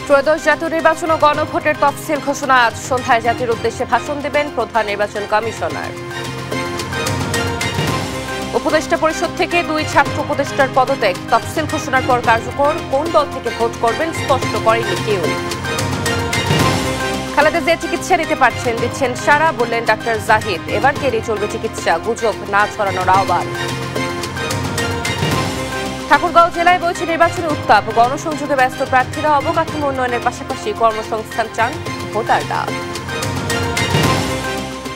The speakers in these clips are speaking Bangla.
ত্রয়োদশ জাতীয় নির্বাচন ও গণভোটের তফসিল ঘোষণা আজ সন্ধ্যায় জাতির উদ্দেশ্যে ভাষণ দেবেন প্রধান নির্বাচন কমিশনার। উপদেষ্টা পরিষদ থেকে 2 ছাত্র উপদেষ্টার পদত্যাগ তফসিল ঘোষণার পর কার্যকর, কোন দল থেকে ভোট করবেন স্পষ্ট করেনি কেউ। খালেদা জিয়া চিকিৎসা নিতে পারছেন, দিচ্ছেন সারা, বললেন ডাক্তার জাহিদ। এবার কেড়ে চলবে চিকিৎসা, গুজব না ছড়ানোর আহ্বান। ঠাকুরগাঁও জেলায় বইছে নির্বাচনী উত্তাপ, গণসংযোগে ব্যস্ত প্রার্থীরা। অবকাঠামো উন্নয়নের পাশাপাশি কর্মসংস্থান চান ভোটাররা।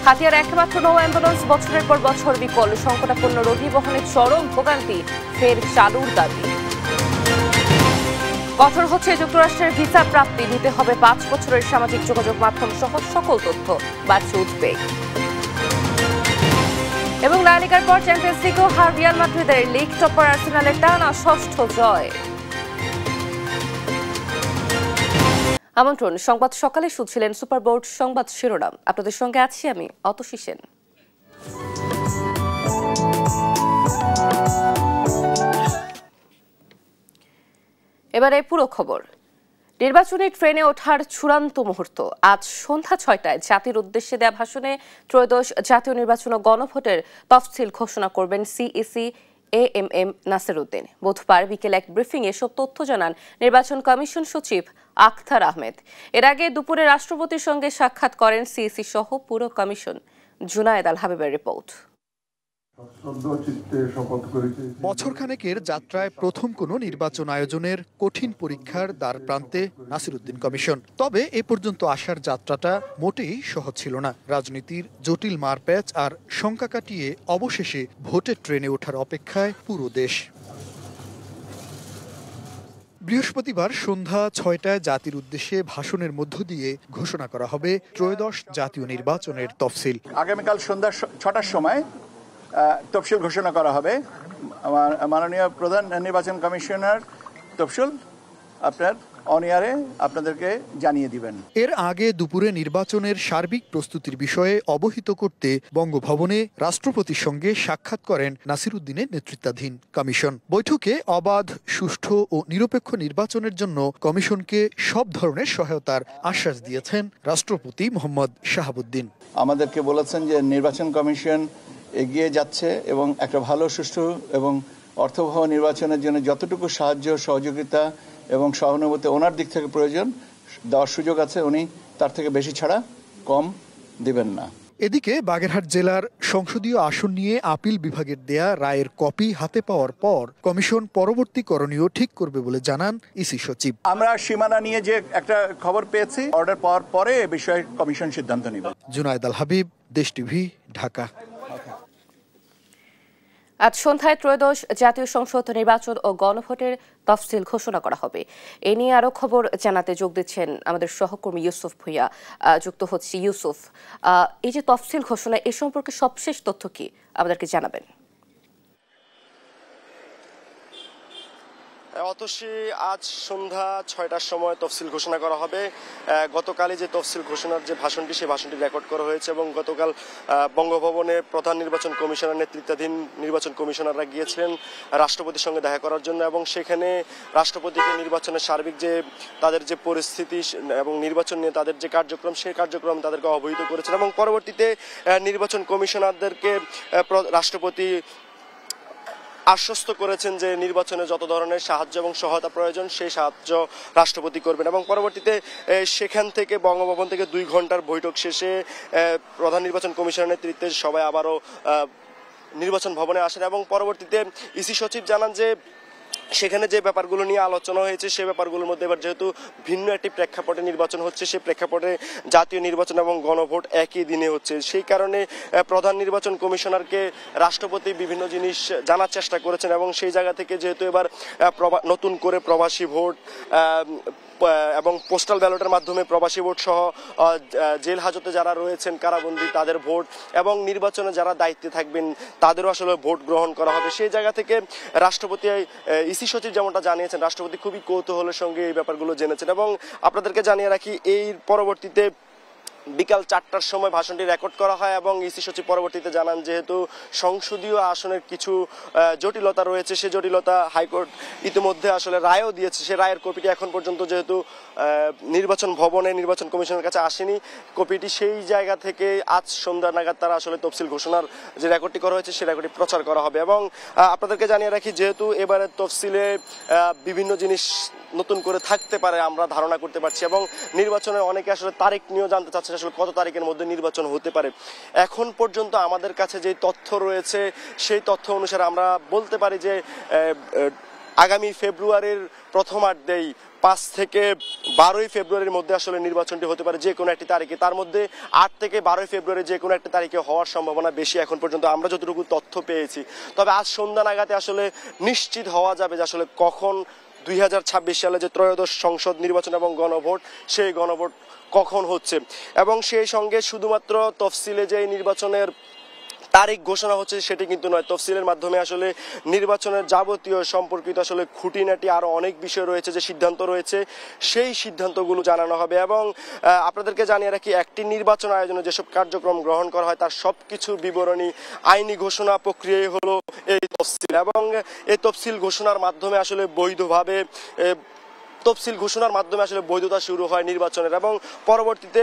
হাতিয়ার একমাত্র নৌ অ্যাম্বুলেন্স বছরের পর বছর বিকল, সংকটাপন্ন রোগী বহনে চরম ভোগান্তি, ফের চালুর দাবি। কঠোর হচ্ছে যুক্তরাষ্ট্রের ভিসা প্রাপ্তি, দিতে হবে 5 বছরের সামাজিক যোগাযোগ মাধ্যম সহ সকল তথ্য, বাড়ছে উদ্বেগ। এবং লা লিগার পর চ্যাম্পিয়ন্স লিগেও হার রিয়াল মাদ্রিদের, লিগ টপার আর্সেনালের টানা 6ষ্ঠ জয়। আমন্ত্রণ, সংবাদ সকালে শুনছিলেন সুপার বোর্ড সংবাদ শিরোনাম। আপনাদের সঙ্গে আছি আমি অতসী সেন। এবারে পুরো খবর। নির্বাচনী ট্রেনে ওঠার চূড়ান্ত মুহূর্ত। আজ সন্ধ্যা 6টায় জাতির উদ্দেশ্যে দেয়া ভাষণে ত্রয়োদশ জাতীয় নির্বাচন ও গণভোটের তফসিল ঘোষণা করবেন সিইসি এএমএম নাসির উদ্দিন। বুধবার বিকেলে এক ব্রিফিং এসব তথ্য জানান নির্বাচন কমিশন সচিব আখতার আহমেদ। এর আগে দুপুরে রাষ্ট্রপতির সঙ্গে সাক্ষাৎ করেন সিইসি সহ পুরো কমিশন। জুনায়েদ আল হাবিবের রিপোর্ট। বছরখানেকের যাত্রায় প্রথম কোনো নির্বাচন আয়োজনের কঠিন পরীক্ষার দ্বার প্রান্তে নাসির উদ্দিন কমিশন। তবে এ পর্যন্ত আসার যাত্রাটা মোটেই সহজ ছিল না। রাজনীতির জটিল মারপ্যাচ আর শঙ্কা কাটিয়ে অবশেষে ভোটের ট্রেনে ওঠার অপেক্ষায় পুরো দেশ। বৃহস্পতিবার সন্ধ্যা 6টায় জাতির উদ্দেশ্যে ভাষণের মধ্য দিয়ে ঘোষণা করা হবে ত্রয়োদশ জাতীয় নির্বাচনের তফসিল। আগামীকাল সন্ধ্যা 6টার সময় তফসিল ঘোষণা করা হবে। মাননীয় প্রধান নির্বাচন কমিশনার তফসিল আপনার অনিয়ারে আপনাদেরকে জানিয়ে দিবেন। এর আগে দুপুরে নির্বাচনের সার্বিক প্রস্তুতির বিষয়ে অবহিত করতে বঙ্গভবনে রাষ্ট্রপতির সঙ্গে সাক্ষাৎ করেন নাসির উদ্দিনের নেতৃত্বাধীন কমিশন। বৈঠকে অবাধ, সুষ্ঠু ও নিরপেক্ষ নির্বাচনের জন্য কমিশনকে সব ধরনের সহায়তার আশ্বাস দিয়েছেন রাষ্ট্রপতি মোহাম্মদ শাহাবুদ্দিন। আমাদেরকে বলেছেন যে নির্বাচন কমিশন এগিয়ে যাচ্ছে এবং একটা ভালো, সুষ্ঠু এবং অর্থবহ নির্বাচনের জন্য যতটুকু সাহায্য, সহযোগিতা এবং সহানুভূতি ওনার দিক থেকে প্রয়োজন দেওয়ার সুযোগ আছে, উনি তার থেকে বেশি ছাড়া কম দিবেন না। এদিকে বাগেরহাট জেলার সংসদীয় আসন নিয়ে আপিল বিভাগের দেয়া রায়ের কপি হাতে পাওয়ার পর কমিশন পরবর্তী করণীয় ঠিক করবে বলে জানান ইসি সচিব। আমরা সীমানা নিয়ে যে একটা খবর পেয়েছি, অর্ডার পাওয়ার পরে এ বিষয়ে কমিশন সিদ্ধান্ত নেবে। জুনায়েদ আল হাবিব, দেশ টিভি, ঢাকা। আজ সন্ধ্যায় ত্রয়োদশ জাতীয় সংসদ নির্বাচন ও গণভোটের তফসিল ঘোষণা করা হবে। এ নিয়ে আরো খবর জানাতে যোগ দিচ্ছেন আমাদের সহকর্মী ইউসুফ ভুইয়া। যুক্ত হচ্ছে ইউসুফ, এই যে তফসিল ঘোষণা, এ সম্পর্কে সবশেষ তথ্য কি আমাদেরকে জানাবেন? অতসী, আজ সন্ধ্যা 6টার সময় তফসিল ঘোষণা করা হবে। গতকালই যে তফসিল ঘোষণার যে ভাষণটি, সেই ভাষণটি রেকর্ড করা হয়েছে এবং গতকাল বঙ্গভবনে প্রধান নির্বাচন কমিশনার নেতৃত্বাধীন নির্বাচন কমিশনাররা গিয়েছিলেন রাষ্ট্রপতির সঙ্গে দেখা করার জন্য এবং সেখানে রাষ্ট্রপতিকে নির্বাচনের সার্বিক যে তাদের যে পরিস্থিতি এবং নির্বাচন নিয়ে তাদের যে কার্যক্রম, সেই কার্যক্রম তাদেরকে অবহিত করেছেন এবং পরবর্তীতে নির্বাচন কমিশনারদেরকে রাষ্ট্রপতি আশ্বস্ত করেছেন যে নির্বাচনে যত ধরনের সাহায্য এবং সহায়তা প্রয়োজন সেই সাহায্য রাষ্ট্রপতি করবেন এবং পরবর্তীতে সেখান থেকে বঙ্গভবন থেকে 2 ঘন্টার বৈঠক শেষে প্রধান নির্বাচন কমিশনের নেতৃত্বে সবাই আবারও নির্বাচন ভবনে আসেন এবং পরবর্তীতে ইসি সচিব জানান যে সেখানে যে ব্যাপারগুলো নিয়ে আলোচনা হয়েছে সেই ব্যাপারগুলোর মধ্যে এবার যেহেতু ভিন্ন একটি প্রেক্ষাপটে নির্বাচন হচ্ছে, সেই প্রেক্ষাপটে জাতীয় নির্বাচন এবং গণভোট একই দিনে হচ্ছে, সেই কারণে প্রধান নির্বাচন কমিশনারকে রাষ্ট্রপতি বিভিন্ন জিনিস জানার চেষ্টা করেছেন এবং সেই জায়গা থেকে যেহেতু এবার নতুন করে প্রবাসী ভোট এবং পোস্টাল ব্যালটের মাধ্যমে প্রবাসী ভোট সহ জেল হাজতে যারা রয়েছেন কারাবন্দী তাদের ভোট এবং নির্বাচনে যারা দায়িত্বে থাকবেন তাদেরও আসলে ভোট গ্রহণ করা হবে, সেই জায়গা থেকে রাষ্ট্রপতি ইসি সচিব যেমনটা জানিয়েছেন, রাষ্ট্রপতি খুবই কৌতূহলের সঙ্গে এই ব্যাপারগুলো জেনেছেন এবং আপনাদেরকে জানিয়ে রাখি এই পরবর্তীতে বিকাল 4টার সময় ভাষণটি রেকর্ড করা হয় এবং ইসি সচিব পরবর্তীতে জানান যেহেতু সংসদীয় আসনের কিছু জটিলতা রয়েছে, সে জটিলতা হাইকোর্ট ইতিমধ্যে আসলে রায়ও দিয়েছে। সে রায়ের কপিটি এখন পর্যন্ত যেহেতু নির্বাচন ভবনে নির্বাচন কমিশনের কাছে আসেনি, কপিটি সেই জায়গা থেকে আজ সন্ধ্যা নাগাদ তারা আসলে তফসিল ঘোষণার যে রেকর্ডটি করা হয়েছে সেই রেকর্ডটি প্রচার করা হবে। এবং আপনাদেরকে জানিয়ে রাখি, যেহেতু এবারে তফসিলে বিভিন্ন জিনিস নতুন করে থাকতে পারে আমরা ধারণা করতে পারছি এবং নির্বাচনের অনেকে আসলে তারিখ নিয়েও জানতে চাচ্ছে আসলে কত তারিখের মধ্যে নির্বাচন হতে পারে। এখন পর্যন্ত আমাদের কাছে যে তথ্য রয়েছে সেই তথ্য অনুসারে আমরা বলতে পারি যে আগামী ফেব্রুয়ারির প্রথমার্ধেই 5 থেকে 12ই ফেব্রুয়ারির মধ্যে আসলে নির্বাচনটি হতে পারে যে কোনো একটি তারিখে। তার মধ্যে 8 থেকে 12ই ফেব্রুয়ারি যে কোনো একটি তারিখে হওয়ার সম্ভাবনা বেশি এখন পর্যন্ত আমরা যতটুকু তথ্য পেয়েছি। তবে আজ সন্ধ্যা নাগাদে আসলে নিশ্চিত হওয়া যাবে যে আসলে কখন 2026 সালে যে ত্রয়োদশ সংসদ নির্বাচন এবং গণভোট, সেই গণভোট কখন হচ্ছে। এবং সেই সঙ্গে শুধুমাত্র তফসিলে যে নির্বাচনের তারিখ ঘোষণা হচ্ছে সেটি কিন্তু নয়, তফসিলের মাধ্যমে আসলে নির্বাচনের যাবতীয় সম্পর্কিত আসলে খুঁটিনাটি আরো অনেক বিষয় রয়েছে, যে সিদ্ধান্ত রয়েছে সেই সিদ্ধান্তগুলো জানানো হবে। এবং আপনাদেরকে জানিয়ে রাখি, একটি নির্বাচন আয়োজনে যেসব কার্যক্রম গ্রহণ করা হয় তার সবকিছু বিবরণী আইনি ঘোষণা প্রক্রিয়াই হলো এই তফসিল। এবং এই তফসিল ঘোষণার মাধ্যমে আসলে বৈধভাবে তফসিল ঘোষণার মাধ্যমে আসলে বৈধতা শুরু হয় নির্বাচনের। এবং পরবর্তীতে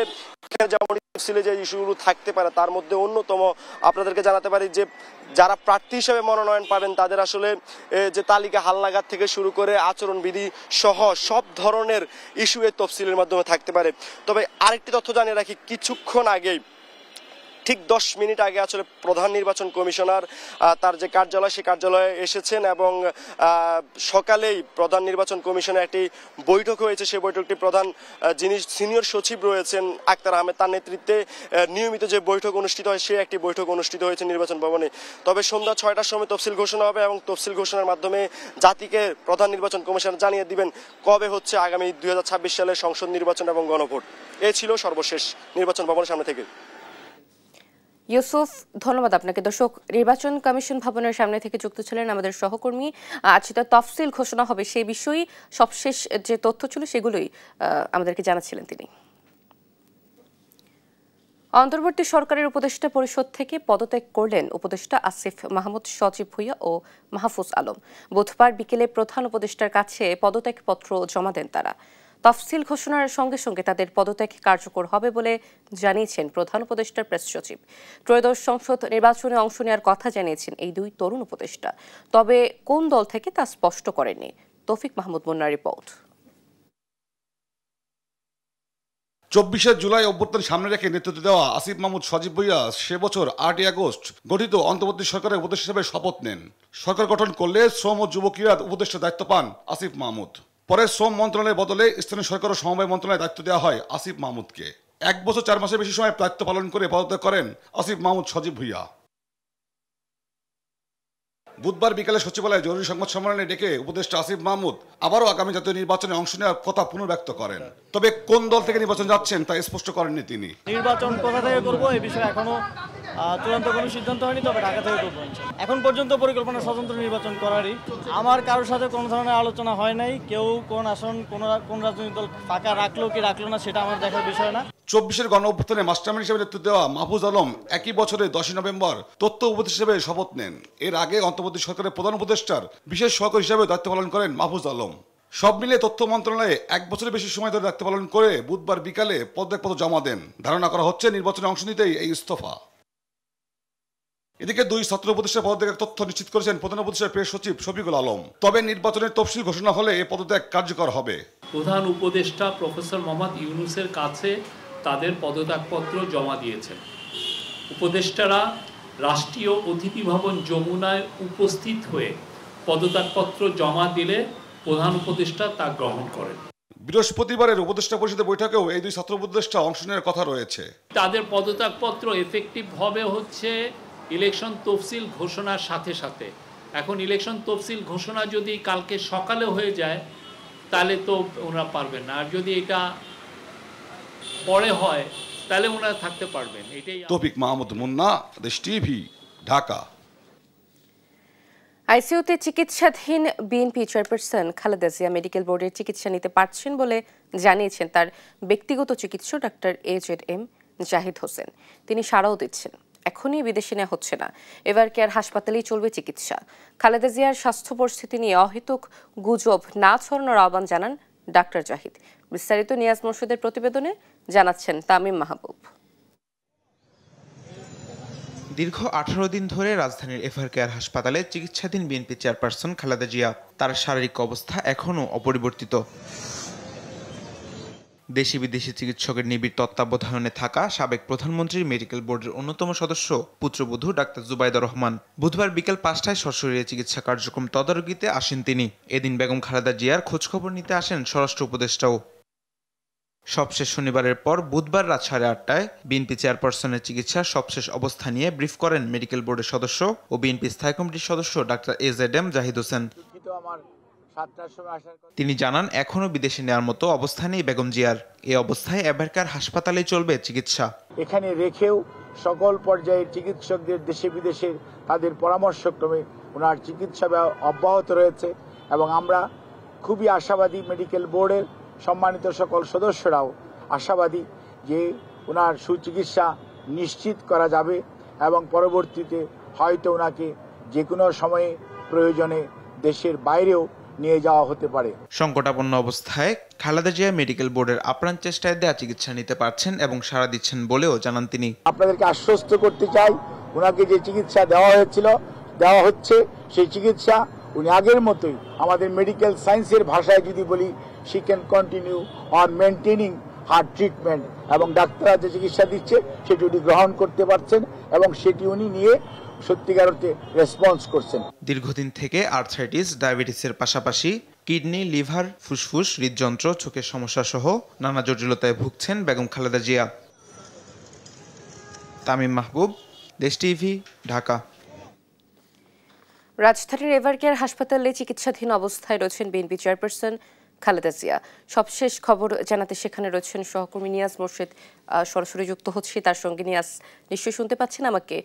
যেমন তফসিলে যে ইস্যুগুলো থাকতে পারে তার মধ্যে অন্যতম আপনাদেরকে জানাতে পারি যে যারা প্রার্থী হিসেবে মনোনয়ন পাবেন তাদের আসলে যে তালিকা হালনাগাদ থেকে শুরু করে আচরণবিধি সহ সব ধরনের ইস্যু এই তফসিলের মাধ্যমে থাকতে পারে। তবে আরেকটি তথ্য জানিয়ে রাখি, কিছুক্ষণ আগেই ঠিক 10 মিনিট আগে আসলে প্রধান নির্বাচন কমিশনার তার যে কার্যালয় সেই কার্যালয়ে এসেছেন এবং সকালেই প্রধান নির্বাচন কমিশনের একটি বৈঠক হয়েছে। সেই বৈঠকটি প্রধান যিনি সিনিয়র সচিব রয়েছেন আক্তার আহমেদ তার নেতৃত্বে নিয়মিত যে বৈঠক অনুষ্ঠিত হয় সেই একটি বৈঠক অনুষ্ঠিত হয়েছে নির্বাচন ভবনে। তবে সন্ধ্যা 6টার সময় তফসিল ঘোষণা হবে এবং তফসিল ঘোষণার মাধ্যমে জাতিকে প্রধান নির্বাচন কমিশনার জানিয়ে দিবেন কবে হচ্ছে আগামী 2026 সালের সংসদ নির্বাচন এবং গণভোট। এ ছিল সর্বশেষ নির্বাচন ভবনের সামনে থেকে। ইউসুফ, ধন্যবাদ আপনাকে। দর্শক, নির্বাচন কমিশন ভবনের সামনে থেকে যুক্ত ছিলেন আমাদের সহকর্মী। আজ তো তফসিল ঘোষণা হবে সেই বিষয়ে সবশেষ যে তথ্য ছিল সেগুলোই আমাদেরকে জানাচ্ছিলেন তিনি। অন্তর্বর্তী সরকারের উপদেষ্টা পরিষদ থেকে পদত্যাগ করলেন উপদেষ্টা আসিফ মাহমুদ, সজীব ভুইয়া ও মাহফুজ আলম। বুধবার বিকেলে প্রধান উপদেষ্টার কাছে পদত্যাগপত্র জমা দেন তারা। তফসিল ঘোষণার সঙ্গে সঙ্গে তাদের পদত্যাগ কার্যকর হবে বলে জানিয়েছেন প্রধান উপদেষ্টার প্রেস সচিব। ত্রয়োদশ সংসদ নির্বাচনে অংশ নেওয়ার কথা জানিয়েছেন এই দুই তরুণ উপদেষ্টা, তবে কোন দল থেকে তা স্পষ্ট করেননি। তৌফিক মাহমুদ মুন্নার রিপোর্ট। 24শে জুলাই অভ্যুত্থান সামনে রেখে নেতৃত্ব দেওয়া আসিফ মাহমুদ সজীব ভুইয়া সে বছর 8ই আগস্ট গঠিত অন্তর্বর্তী সরকারের উপদেষ্টা হিসেবে শপথ নেন। সরকার গঠন করলে শ্রম ও যুব ক্রীড়া উপদেষ্টার দায়িত্ব পান আসিফ মাহমুদ। পরে শ্রম মন্ত্রণালয়ের বদলে স্থানীয় সরকার ও সমবায় মন্ত্রণালয়ের দায়িত্ব দেওয়া হয় আসিফ মাহমুদকে। 1 বছর 4 মাসের বেশি সময় দায়িত্ব পালন করে পদত্যাগ করেন আসিফ মাহমুদ সজীব ভুইয়া। বুধবার বিকেলে সচিবালয়ে জরুরি সংবাদ সম্মেলনে ডেকে উপদেষ্টা আসিফ মাহমুদ আবারও আগামী জাতীয় নির্বাচনে অংশ নেওয়ার কথা পুনর্ব্যক্ত করেন। তবে কোন দল থেকে নির্বাচন যাচ্ছেন তা স্পষ্ট করেননি তিনি। নির্বাচন কোথা থেকে করবো এই বিষয়ে এখনো চূড়ান্ত কোনো সিদ্ধান্ত হয়নি, তবে ঢাকা থেকে করবো। এখন পর্যন্ত পরিকল্পনা স্বতন্ত্র নির্বাচন করারই। আমার কারোর সাথে কোনো ধরনের আলোচনা হয় নাই। কেউ কোন আসন কোন রাজনৈতিক দল ফাঁকা রাখলো কি রাখলো না সেটা আমার দেখার বিষয় না। 24-এর গণ অভ্যুত্থানে মাস্টারমাইন্ড হিসেবে নেতৃত্ব দেওয়া মাহফুজ আলম একই বছরে 10ই নভেম্বর তথ্য উপদেষ্টা হিসেবে শপথ নেন। এর আগে অন্তর্বর্তী সরকারের প্রধান উপদেষ্টার বিশেষ সহকারী হিসেবে দায়িত্ব পালন করেন মাহফুজ আলম। সব মিলে তথ্য মন্ত্রণালয়ে 1 বছরের বেশি সময় ধরে দায়িত্ব পালন করে বুধবার বিকালে পদত্যাগপত্র জমা দেন। ধারণা করা হচ্ছে নির্বাচনে অংশ নিতেই এই ইস্তফা। এদিকে 2 ছাত্র উপদেষ্টা পদত্যাগের তথ্য নিশ্চিত করেছেন প্রধান উপদেষ্টার প্রেস সচিব শফিকুল আলম। তবে নির্বাচনের তফসিল ঘোষণা হলে এই পদত্যাগ কার্যকর হবে। প্রধান উপদেষ্টা প্রফেসর মোহাম্মদ ইউনূসের কাছে তাদের পদত্যাগপত্র জমা দিয়েছেন। উপদেষ্টারা রাষ্ট্রীয় অতিথি ভবন যমুনায় উপস্থিত হয়ে পদত্যাগপত্র জমা দিলে প্রধান উপদেষ্টা তা গ্রহণ করেন। বৃহস্পতিবারের উপদেষ্টা পরিষদের বৈঠকেও এই 2 ছাত্র উপদেষ্টা অংশ নেওয়ার কথা রয়েছে। তাদের পদত্যাগপত্র এফেক্টিভ হবে হচ্ছে ইলেকশন তফসিল ঘোষণার সাথে সাথে। এখন ইলেকশন তফসিল ঘোষণা যদি কালকে সকালে হয়ে যায় তাহলে তো ওনারা পারবেন না, আর যদি এটা পরে হয় তাহলে ওনারা থাকতে পারবেন। এটাই। তৌফিক মাহমুদ মুন্না, দেশ টিভি, ঢাকা। আইসিইউতে চিকিৎসাধীন BNP chairperson Khaleda Zia medical বোর্ডের চিকিৎসা নিতে পারছেন বলে জানিয়েছেন তার ব্যক্তিগত চিকিৎসক ডাক্তার AZM জাহিদ হোসেন। তিনি সাড়াও দিচ্ছেন, এখনই বিদেশে নেওয়া হচ্ছে না, এভারকেয়ার হাসপাতালেই চলবে চিকিৎসা। খালেদা জিয়ার স্বাস্থ্য পরিস্থিতি নিয়ে অহেতুক গুজব না ছড়ানোর আহ্বান জানান ডাক্তার জাহিদ। বিস্তারিত নিয়াজ মোর্শেদের প্রতিবেদনে জানাচ্ছেন তামিম মাহবুব। দীর্ঘ 18 দিন ধরে রাজধানীর এভারকেয়ার হাসপাতালে চিকিৎসাধীন বিএনপি চেয়ারপারসন খালেদা জিয়া। তার শারীরিক অবস্থা এখনও অপরিবর্তিত। দেশি বিদেশি চিকিৎসকের নিবিড় তত্ত্বাবধানে থাকা সাবেক প্রধানমন্ত্রীর মেডিকেল বোর্ডের অন্যতম সদস্য পুত্রবধূ ডাক্তার জুবাইদা রহমান বুধবার বিকেল 5টায় সশরীরে চিকিৎসা কার্যক্রম তদারকিতে আসেন তিনি। এদিন বেগম খালেদা জিয়ার খোঁজখবর নিতে আসেন স্বরাষ্ট্র উপদেষ্টাও। সবশেষ শনিবারের পর বুধবার রাত 8:30টায় বিএনপি চেয়ারপারসনের চিকিৎসার সবশেষ অবস্থা নিয়ে ব্রিফ করেন মেডিকেল বোর্ডের সদস্য ও বিএনপি স্থায়ী কমিটির সদস্য ডাক্তার AZM জাহিদ হোসেন। তিনি জানান, এখনও বিদেশে নেওয়ার মতো অবস্থা নেই বেগম জিয়ার। এই অবস্থায় এভারকেয়ার হাসপাতালে চলবে চিকিৎসা। এখানে রেখেও সকল পর্যায়ের চিকিৎসকদের দেশে বিদেশে তাদের পরামর্শক্রমে ওনার চিকিৎসা অব্যাহত রয়েছে এবং আমরা খুবই আশাবাদী, মেডিকেল বোর্ডের সম্মানিত সকল সদস্যরাও আশাবাদী যে ওনার সুচিকিৎসা নিশ্চিত করা যাবে এবং পরবর্তীতে হয়তো ওনাকে যে কোনো সময়ে প্রয়োজনে দেশের বাইরেও নিয়ে যাওয়া হতে পারে। সংকটাপন্ন অবস্থায় খালেদা জিয়া মেডিকেল বোর্ডের আপ্রাণ চেষ্টায় দেয়া চিকিৎসা নিতে পারছেন এবং সাড়া দিচ্ছেন বলেও জানান তিনি। আপনাদেরকে আশ্বস্ত করতে চাই, ওনাকে যে চিকিৎসা দেওয়া হচ্ছে সেই চিকিৎসা উনি আগের মতোই, আমাদের মেডিকেল সায়েন্সের ভাষায় যদি বলি, she can continue on maintaining her treatment, এবং ডাক্তাররা যে চিকিৎসা দিচ্ছে সেটি উনি গ্রহণ করতে পারছেন এবং সেটি উনি নিয়ে সত্যিকার অর্থে রেসপন্স করছেন। দীর্ঘদিন থেকে আর্থ্রাইটিস, ডায়াবেটিসের পাশাপাশি কিডনি, লিভার, ফুসফুস, হৃদযন্ত্র, চোখের সমস্যা সহ নানা জটিলতায় ভুগছেন বেগম খালেদা জিয়া। তামিম মাহবুব, দেশ টিভি, ঢাকা। রাজধানীর এভারকেয়ার হাসপাতালে চিকিৎসাধীন অবস্থায় রয়েছেন বিএনপি চেয়ারপারসন খালেদা জিয়া। সবশেষ খবর জানাতে সেখানে রয়েছেন সহকর্মী নিয়াজ মোর্শেদ। সরাসরি যুক্ত হচ্ছি তার সঙ্গে। নিয়াজ, নিশ্চয়ই শুনতে পাচ্ছেন আমাকে।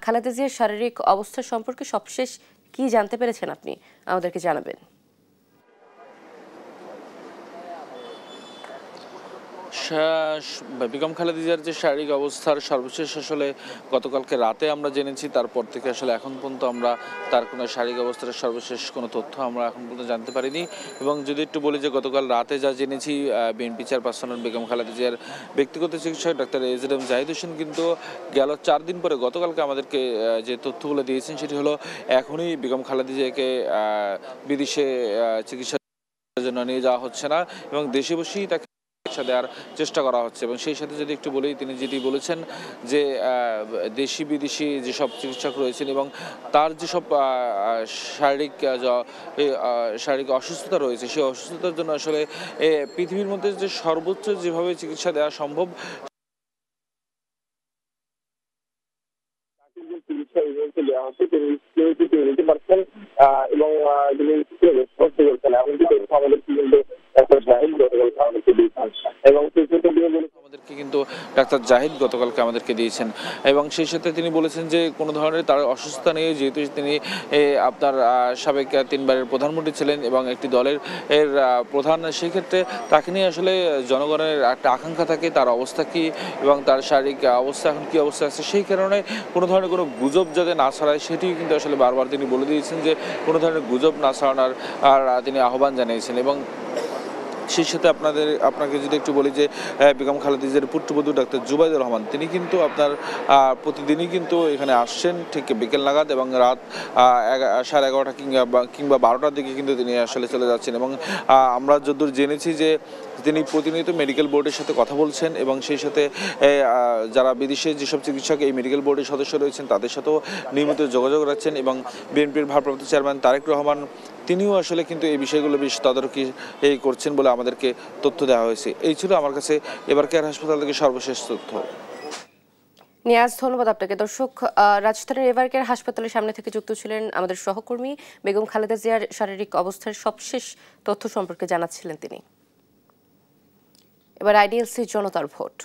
খালেদা জিয়ার শারীরিক অবস্থা সম্পর্কে সবশেষ কি জানতে পেরেছেন আপনি আমাদেরকে জানাবেন। বেগম খালেদা জিয়ার যে শারীরিক অবস্থার সর্বশেষ আসলে গতকালকে রাতে আমরা জেনেছি, তারপর থেকে আসলে এখন পর্যন্ত আমরা তার কোনো শারীরিক অবস্থার সর্বশেষ কোনো তথ্য আমরা এখন পর্যন্ত জানতে পারিনি। এবং যদি একটু বলি যে গতকাল রাতে যা জেনেছি, বিএনপি চেয়ারপারসন বেগম খালেদা জিয়ার ব্যক্তিগত চিকিৎসক ডাক্তার AZM জাহিদ হোসেন কিন্তু গেল 4 দিন পরে গতকালকে আমাদেরকে যে তথ্যগুলো দিয়েছেন সেটি হলো এখনই বেগম খালেদা জিয়াকে বিদেশে চিকিৎসার জন্য নিয়ে যাওয়া হচ্ছে না এবং দেশে বসেই তাকে চিকিৎসা দেওয়ার চেষ্টা করা হচ্ছে। এবং সেই সাথে যদি একটু বলি, তিনি যেটি বলেছেন যে দেশি বিদেশি যেসব চিকিৎসক রয়েছেন এবং তার যেসব শারীরিক অসুস্থতা রয়েছে, সেই অসুস্থতার জন্য আসলে পৃথিবীর মধ্যে যে সর্বোচ্চ যেভাবে চিকিৎসা দেওয়া সম্ভব দেওয়া হচ্ছে তিনি নিতে পারছেন এবং তিনি আমাদেরকে কিন্তু আমাদেরকে কিন্তু ডাক্তার জাহিদ গতকালকে আমাদেরকে দিয়েছেন এবং সেই সাথে তিনি বলেছেন যে কোনো ধরনের তার অসুস্থতা নেই, যেহেতু তিনি আপনার সাবেক 3 বারের প্রধানমন্ত্রী ছিলেন এবং একটি দলের প্রধান, সেই ক্ষেত্রে তাকে নিয়ে আসলে জনগণের একটা আকাঙ্ক্ষা থাকে তার অবস্থা কি এবং তার শারীরিক অবস্থা এখন কী অবস্থা আছে, সেই কারণে কোনো ধরনের কোনো গুজব যাতে না ছড়ায় সেটি কিন্তু আসলে বারবার তিনি বলে দিয়েছেন যে কোনো ধরনের গুজব না ছড়ানোর আর তিনি আহ্বান জানিয়েছেন। এবং সেই সাথে আপনাকে যদি একটু বলি যে বেগম খালেদা জিয়ার পুত্রবধূ ডাক্তার জুবাইদা রহমান তিনি কিন্তু আপনার প্রতিদিনই কিন্তু এখানে আসছেন ঠিক বিকেল নাগাদ এবং রাত 11:30 কিংবা 12টার দিকে কিন্তু তিনি আসলে চলে যাচ্ছেন। এবং আমরা যতদূর জেনেছি যে তিনি প্রতিনিয়ত মেডিকেল বোর্ডের সাথে কথা বলছেন এবং সেই সাথে যারা বিদেশে যেসব চিকিৎসক এই মেডিকেল বোর্ডের সদস্য রয়েছেন তাদের সাথেও নিয়মিত যোগাযোগ রাখছেন। এবং বিএনপির ভারপ্রাপ্ত চেয়ারম্যান তারেক রহমান তিনিও আসলে কিন্তু এই বিষয়গুলো বেশ তদারকি করছেন বলে আমাদেরকে তথ্য দেওয়া হয়েছে। এই ছিল আমার কাছে এভারকেয়ার হাসপাতাল থেকে সর্বশেষ তথ্য। নিয়াজ, ধন্যবাদ আপনাকে। দর্শক, রাজধানীর এভারকেয়ার হাসপাতালের সামনে থেকে যুক্ত ছিলেন আমাদের সহকর্মী। বেগম খালেদা জিয়ার শারীরিক অবস্থার সবশেষ তথ্য সম্পর্কে জানাচ্ছিলেন তিনি। এবার আইডিএলসি জনতার ভোট।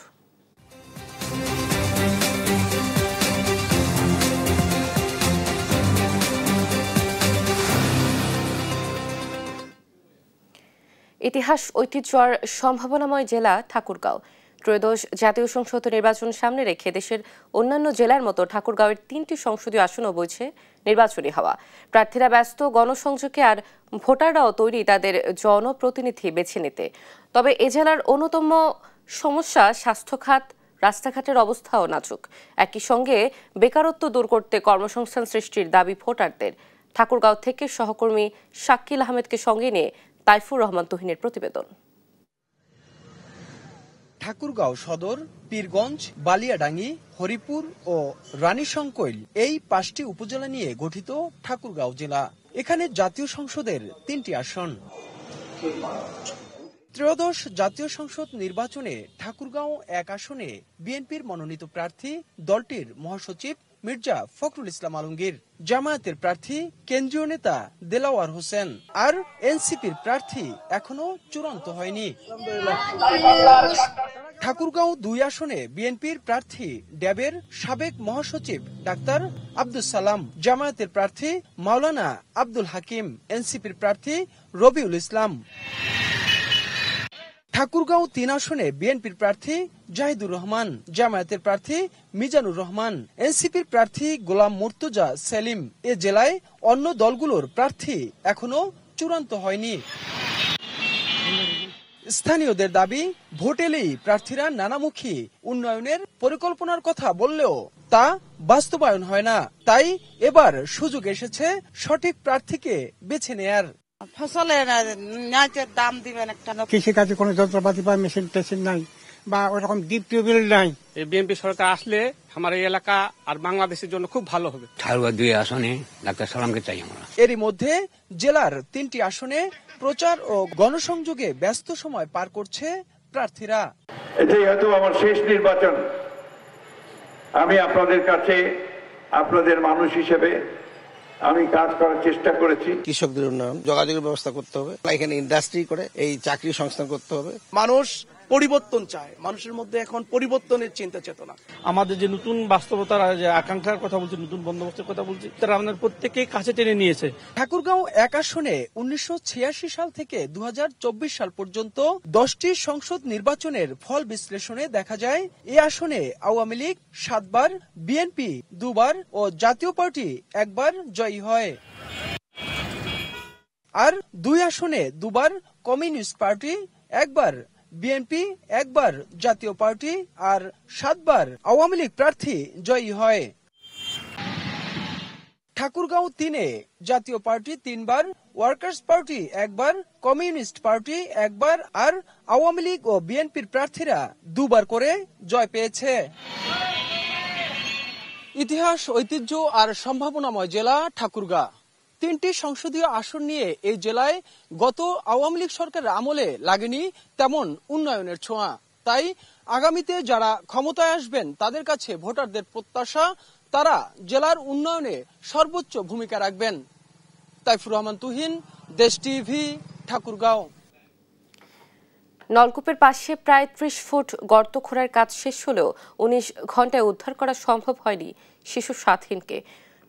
ইতিহাস, ঐতিহ্য আর সম্ভাবনাময় জেলা ঠাকুরগাঁও। ত্রয়োদশ জাতীয় সংসদ নির্বাচন সামনে রেখে দেশের অন্যান্য জেলার মতো ঠাকুরগাঁওয়ের 3টি সংসদীয় আসনও বইছে নির্বাচনী হাওয়া। প্রার্থীরা ব্যস্ত গণসংযোগে, আর ভোটাররাও তৈরি তাদের জনপ্রতিনিধি বেছে নিতে। তবে এ জেলার অন্যতম সমস্যা স্বাস্থ্য খাত, রাস্তাঘাটের অবস্থাও নাজুক। একই সঙ্গে বেকারত্ব দূর করতে কর্মসংস্থান সৃষ্টির দাবি ভোটারদের। ঠাকুরগাঁও থেকে সহকর্মী শাকিল আহমেদকে সঙ্গে নিয়ে তাইফুর রহমান তুহিনের প্রতিবেদন। ঠাকুরগাঁও সদর, পীরগঞ্জ, বালিয়াডাঙ্গি, হরিপুর ও রানীশংকৈল এই 5টি উপজেলা নিয়ে গঠিত ঠাকুরগাঁও জেলা। এখানে জাতীয় সংসদের 3টি আসন। ত্রয়োদশ জাতীয় সংসদ নির্বাচনে ঠাকুরগাঁও 1 আসনে বিএনপির মনোনীত প্রার্থী দলটির মহাসচিব মির্জা ফখরুল ইসলাম আলমগীর, জামায়াতের প্রার্থী কেন্দ্রীয় নেতা দেলাওয়ার হোসেন, আর এনসিপির প্রার্থী এখনো চূড়ান্ত হয়নি। ঠাকুরগাঁও 2 আসনে বিএনপির প্রার্থী ড্যাবের সাবেক মহাসচিব ডাক্তার আব্দুল সালাম, জামায়াতের প্রার্থী মাওলানা আব্দুল হাকিম, এনসিপির প্রার্থী রবিউল ইসলাম। ঠাকুরগাঁও 3 আসনে বিএনপির প্রার্থী জাহিদুর রহমান, জামায়াতের প্রার্থী মিজানুর রহমান, এনসিপির প্রার্থী গোলাম মুর্তজা সেলিম। এ জেলায় অন্য দলগুলোর প্রার্থী এখনো চূড়ান্ত হয়নি। স্থানীয়দের দাবি, ভোট এলেই প্রার্থীরা নানামুখী উন্নয়নের পরিকল্পনার কথা বললেও তা বাস্তবায়ন হয় না। তাই এবার সুযোগ এসেছে সঠিক প্রার্থীকে বেছে নেয়ার। ফসলের দাম দিবেন একটা। কৃষিকাজে কোনো যন্ত্রপাতি বা মেশিন টেশিন নাই, বা ওরকম ডিপ টিউবওয়েল নাই। এই বিএনপি সরকার আসলে আমার এই এলাকা আর বাংলাদেশের জন্য খুব ভালো হবে। ঠাকুরগাঁও 2 আসনে ডাক্তার সালামকে চাই আমরা। এরই মধ্যে জেলার 3টি আসনে প্রচার ও গণসংযোগে ব্যস্ত সময় পার করছে প্রার্থীরা। এটাই হয়তো আমার শেষ নির্বাচন। আমি আপনাদের কাছে, আপনাদের মানুষ হিসেবে আমি কাজ করার চেষ্টা করেছি। কৃষকদের উন্নয়ন, যোগাযোগের ব্যবস্থা করতে হবে, এখানে ইন্ডাস্ট্রি করে এই চাকরি সংস্থান করতে হবে। মানুষ পরিবর্তন চায়, মানুষের মধ্যে এখন পরিবর্তনের চিন্তা চেতনা। আমাদের যে নতুন বাস্তবতার যে আকাঙ্ক্ষার কথা বলছি, নতুন বন্দোবস্তের কথা বলছি, তারা আমাদের প্রত্যেকেই কাছে টেনে নিয়েছে। ঠাকুরগাঁও 1 আসনে 1986 সাল থেকে 2024 সাল পর্যন্ত 10টি সংসদ নির্বাচনের ফল বিশ্লেষণে দেখা যায় এই আসনে আওয়ামী লীগ 7 বার, বিএনপি 2 বার ও জাতীয় পার্টি 1 বার জয়ী হয়। আর 2 আসনে 2 বার কমিউনিস্ট পার্টি, 1 বার বিএনপি, 1 বার জাতীয় পার্টি আর 7 বার আওয়ামী লীগ প্রার্থী জয়ী হয়। ঠাকুরগাঁও 3-এ জাতীয় পার্টি 3 বার, ওয়ার্কার্স পার্টি 1 বার, কমিউনিস্ট পার্টি 1 বার আর আওয়ামী লীগ ও বিএনপির প্রার্থীরা 2 বার করে জয় পেয়েছে। ইতিহাস, ঐতিহ্য আর সম্ভাবনাময় জেলা ঠাকুরগাঁও। 3টি সংসদীয় আসন নিয়ে এই জেলায় গত আওয়ামী লীগ সরকারের আমলে লাগেনি তেমন উন্নয়নের ছোঁয়া। তাই আগামীতে যারা ক্ষমতায় আসবেন তাদের কাছে ভোটারদের প্রত্যাশা তারা জেলার উন্নয়নে সর্বোচ্চ ভূমিকা রাখবেন। তাইফুর রহমান তুহিন, দেশ টিভি, ঠাকুরগাঁও। নলকূপের পাশে প্রায় 30 ফুট গর্ত খোঁড়ার কাজ শেষ হলেও 19 ঘন্টায় উদ্ধার করা সম্ভব হয়নি শিশু স্বাধীনকে।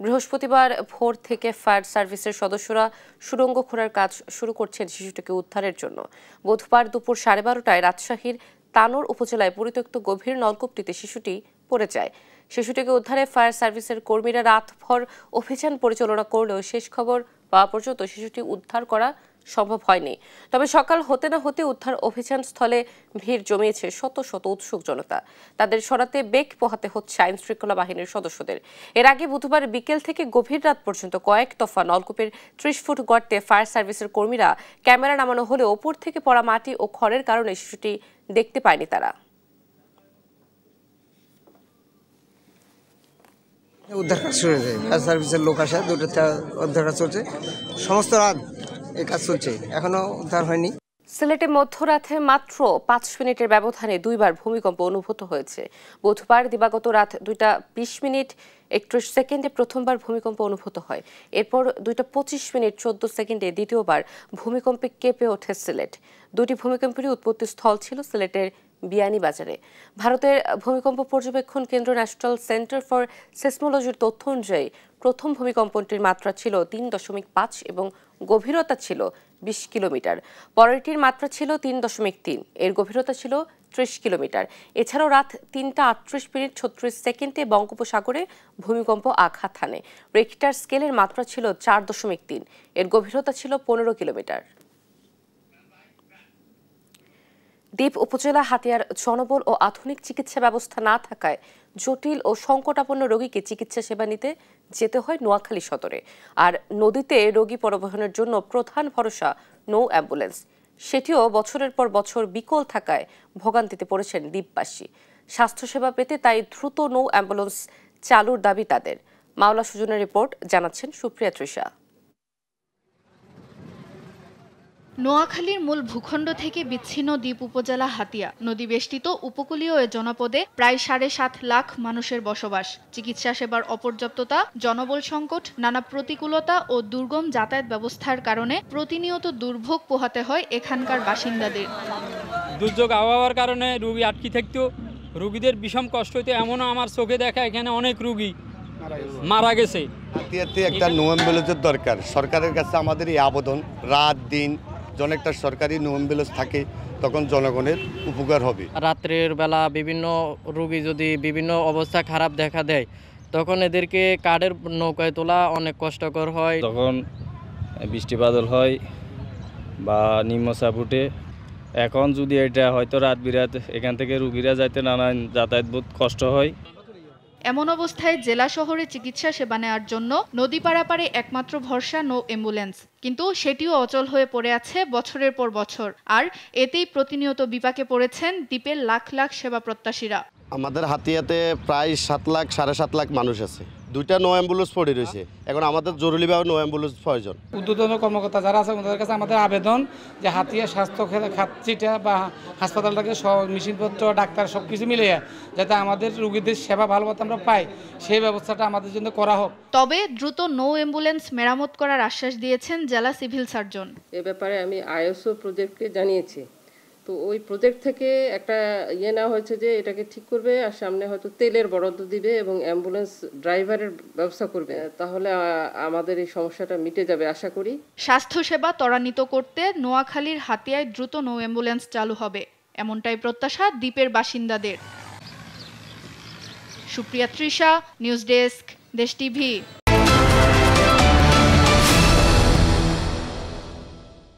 বৃহস্পতিবার ভোর থেকে ফায়ার সার্ভিসের সদস্যরা সুড়ঙ্গ খোঁড়ার কাজ শুরু করছেন শিশুটিকে উদ্ধারের জন্য। বুধবার দুপুর 12:30টায় রাজশাহীর তানোর উপজেলায় পরিত্যক্ত গভীর নলকূপটিতে শিশুটি পড়ে যায়। শিশুটিকে উদ্ধারে ফায়ার সার্ভিসের কর্মীরা রাতভর অভিযান পরিচালনা করলেও শেষ খবর পাওয়া পর্যন্ত শিশুটি উদ্ধার করা সম্ভব হয়নি। তবে সকাল হতে না হতে উদ্ধার অভিযান স্থলে ভিড় জমিয়েছে শত শত উৎসুক জনতা। তাদের সরাতে বেগ পোহাতে হচ্ছে আইন শৃঙ্খলা বাহিনীর সদস্যদের। এর আগে বুধবার বিকেল থেকে গভীর রাত পর্যন্ত কয়েক দফা নলকূপের 30 ফুট গর্তে ফায়ার সার্ভিসের কর্মীরা ক্যামেরা নামানো হলেও ওপর থেকে পড়া মাটি ও খড়ের কারণে শিশুটি দেখতে পায়নি তারা। উদ্ধার কাজ শুরু হয়েছে, ফায়ার সার্ভিসের লোক আসে, 2টা উদ্ধার কাজ চলছে, সমস্ত রাত এই কাজ চলছে, এখনো উদ্ধার হয়নি। সিলেটে মধ্যরাতে মাত্র 5 মিনিটের ব্যবধানে 2 বার ভূমিকম্প অনুভূত হয়েছে। বুধবার দিবাগত রাত 2:20:31 প্রথমবার ভূমিকম্প অনুভূত হয়। এরপর 2:25:14 দ্বিতীয়বার ভূমিকম্পে কেঁপে ওঠে সিলেট। 2টি ভূমিকম্পেরই উৎপত্তি স্থল ছিল সিলেটের বিয়ানীবাজারে। ভারতের ভূমিকম্প পর্যবেক্ষণ কেন্দ্র ন্যাশনাল সেন্টার ফর সেসমোলজির তথ্য অনুযায়ী প্রথম ভূমিকম্পটির মাত্রা ছিল 3.5 এবং গভীরতা ছিল 20 কিলোমিটার। পরেরটির মাত্রা ছিল 3.3, এর গভীরতা ছিল 30 কিলোমিটার। এছাড়াও রাত 3টা 38 মিনিট 36 সেকেন্ডে বঙ্গোপসাগরে ভূমিকম্প আঘাত হানে। রিক্টার স্কেলের মাত্রা ছিল 4.3, এর গভীরতা ছিল 15 কিলোমিটার। দ্বীপ উপজেলা হাতিয়ার জনবল ও আধুনিক চিকিৎসা ব্যবস্থা না থাকায় জটিল ও সংকটাপন্ন রোগীকে চিকিৎসা সেবা নিতে যেতে হয় নোয়াখালী সদরে। আর নদীতে রোগী পরিবহনের জন্য প্রধান ভরসা নৌ অ্যাম্বুলেন্স, সেটিও বছরের পর বছর বিকল থাকায় ভোগান্তিতে পড়েছেন দ্বীপবাসী। স্বাস্থ্যসেবা পেতে তাই দ্রুত নৌ অ্যাম্বুলেন্স চালুর দাবি তাদের। মাওলা সুজনের রিপোর্ট, জানাচ্ছেন সুপ্রিয়া তৃষা। নোয়াখালীর মূল ভূখণ্ড থেকে বিচ্ছিন্ন দ্বীপ উপজেলা হাতিয়া নদী বেষ্টিত উপকূলীয় এ জনপদে প্রায় 7.5 লাখ মানুষের বসবাস। চিকিৎসা সেবার অপর্যাপ্ততা, জনবল সংকট, নানা প্রতিকূলতা ও দুর্গম যাতায়াত ব্যবস্থার কারণে প্রতিনিয়ত দুর্ভোগ পোহাতে হয় এখানকার বাসিন্দাদের। দুর্যোগ আবহাওয়ার কারণে রোগী আটকে থাকতো, রোগীদের বিষম কষ্ট হইতো। এমনও আমার চোখে দেখা এখানে অনেক রোগী মারা গেছে। হাতিয়াতে একটা নো অ্যাম্বুলেন্সের দরকার। সরকারের কাছে আমাদের এই আবেদন, রাত দিন যখন একটা সরকারি নো অ্যাম্বুলেন্স থাকে তখন জনগণের উপকার হবে। রাত্রের বেলা বিভিন্ন রোগী যদি বিভিন্ন অবস্থা খারাপ দেখা দেয় তখন এদেরকে কাঠের নৌকায় তোলা অনেক কষ্টকর হয়। তখন বৃষ্টি বাদল হয় বা নিম্নচাপ উঠে। এখন যদি এটা হয়তো রাত বিরাত এখান থেকে রুগীরা যাইতে নানান যাতায়াত বহুত কষ্ট হয়। এমন অবস্থায় জেলা শহরে চিকিৎসা সেবা নেওয়ার জন্য নদী পারাপারে একমাত্র ভরসা নৌ অ্যাম্বুলেন্স, কিন্তু সেটিও অচল হয়ে পড়ে আছে বছরের পর বছর। আর এতেই প্রতিনিয়ত বিপাকে পড়েছেন দ্বীপের লাখ লাখ সেবা প্রত্যাশীরা। আমাদের হাতিয়াতে প্রায় 7 লাখ 7.5 লাখ মানুষ আছে। 2টা নো অ্যাম্বুলেন্স পড়ে রয়েছে। এখন আমাদের জরুরিভাবে নো অ্যাম্বুলেন্স প্রয়োজন। ঊর্ধ্বতন কর্মকর্তা যারা আছে ওদের কাছে আমাদের আবেদন যে হাতিয়া স্বাস্থ্য খাতটা বা হাসপাতালটাকে মেশিনপত্র, ডাক্তার সব কিছু মিলিয়ে যাতে আমাদের রোগীদের সেবা ভালোমতো আমরা পাই, সেই ব্যবস্থাটা আমাদের জন্য করা হোক। তবে দ্রুত নৌ অ্যাম্বুলেন্স মেরামত করার আশ্বাস দিয়েছেন জেলা সিভিল সার্জন। এ ব্যাপারে আমি আইএসও প্রজেক্টকে জানিয়েছি, তো ওই প্রজেক্ট থেকে একটা নেওয়া হয়েছে যে এটাকে ঠিক করবে আর সামনে হয়তো তেলের বরাদ্দ দিবে এবং অ্যাম্বুলেন্স ড্রাইভারের ব্যবস্থা করবে। তাহলে আমাদের এই সমস্যাটা মিটে যাবে আশা করি। স্বাস্থ্যসেবা ত্বরান্বিত করতে নোয়াখালীর হাতিয়ায় দ্রুত নৌ অ্যাম্বুলেন্স চালু হবে, এমনটাই প্রত্যাশা দ্বীপের বাসিন্দাদের। সুপ্রিয়া তৃষা, নিউজ ডেস্ক, দেশ টিভি।